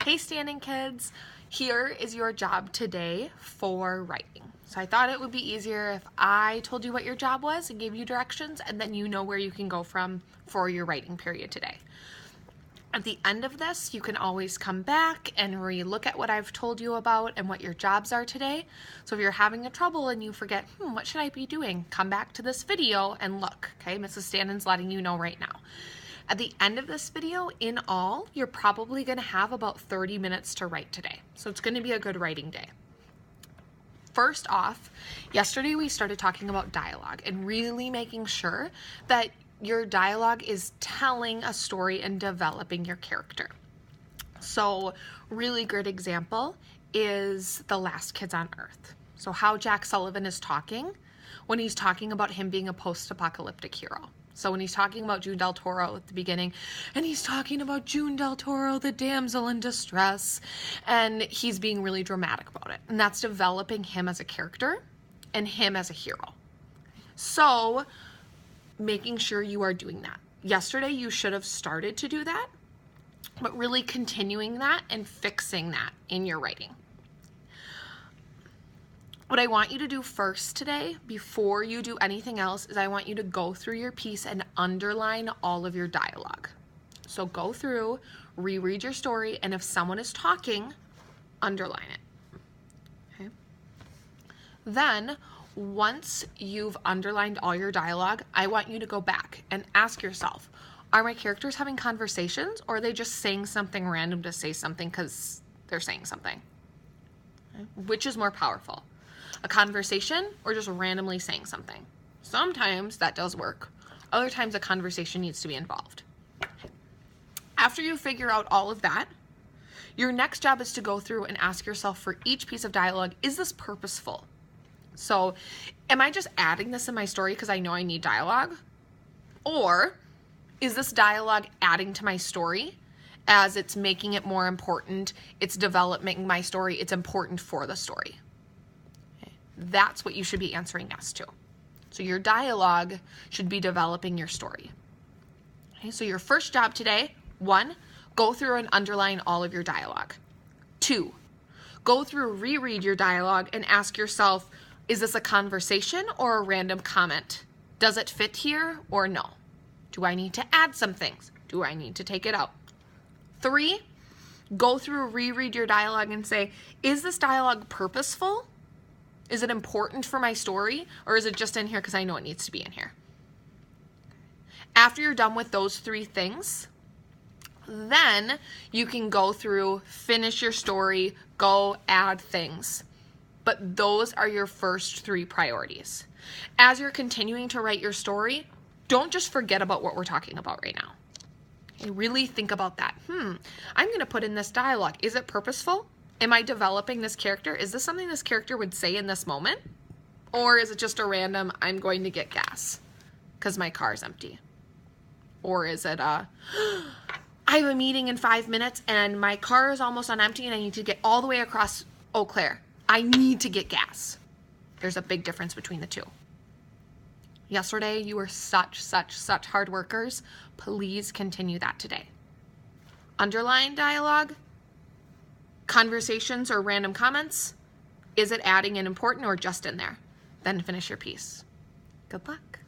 Hey standing kids, here is your job today for writing. So I thought it would be easier if I told you what your job was and gave you directions, and then you know where you can go from for your writing period today. At the end of this, you can always come back and re-look at what I've told you about and what your jobs are today. So if you're having a trouble and you forget, what should I be doing? Come back to this video and look, okay? Mrs. Standen's letting you know right now. At the end of this video, in all, you're probably gonna have about 30 minutes to write today. So it's gonna be a good writing day. First off, yesterday we started talking about dialogue and really making sure that your dialogue is telling a story and developing your character. So really good example is The Last Kids on Earth. So how Jack Sullivan is talking when he's talking about him being a post-apocalyptic hero. So when he's talking about June Del Toro at the beginning, and he's talking about June Del Toro, the damsel in distress, and he's being really dramatic about it. And that's developing him as a character and him as a hero. So making sure you are doing that. Yesterday, you should have started to do that, but really continuing that and fixing that in your writing. What I want you to do first today, before you do anything else, is I want you to go through your piece and underline all of your dialogue. So go through, reread your story, and if someone is talking, underline it. Okay. Then, once you've underlined all your dialogue, I want you to go back and ask yourself, are my characters having conversations, or are they just saying something random to say something because they're saying something? Okay. Which is more powerful? A conversation or just randomly saying something? Sometimes that does work. Other times a conversation needs to be involved. After you figure out all of that, your next job is to go through and ask yourself for each piece of dialogue, is this purposeful? So am I just adding this in my story because I know I need dialogue? Or is this dialogue adding to my story as it's making it more important, it's developing my story, it's important for the story? That's what you should be answering yes to. So your dialogue should be developing your story. Okay, so your first job today, 1, go through and underline all of your dialogue. 2, go through, reread your dialogue and ask yourself, is this a conversation or a random comment? Does it fit here or no? Do I need to add some things? Do I need to take it out? 3, go through, reread your dialogue and say, is this dialogue purposeful? Is it important for my story, or is it just in here because I know it needs to be in here? After you're done with those 3 things, then you can go through, finish your story, go add things. But those are your first 3 priorities. As you're continuing to write your story, don't just forget about what we're talking about right now. Okay, really think about that. I'm going to put in this dialogue. Is it purposeful? Am I developing this character? Is this something this character would say in this moment? Or is it just a random, I'm going to get gas because my car's empty? Or is it I have a meeting in 5 minutes and my car is almost on empty and I need to get all the way across Eau Claire. I need to get gas. There's a big difference between the 2. Yesterday, you were such hard workers. Please continue that today. Underline dialogue. Conversations or random comments, is it adding an important or just in there? Then finish your piece. Good luck.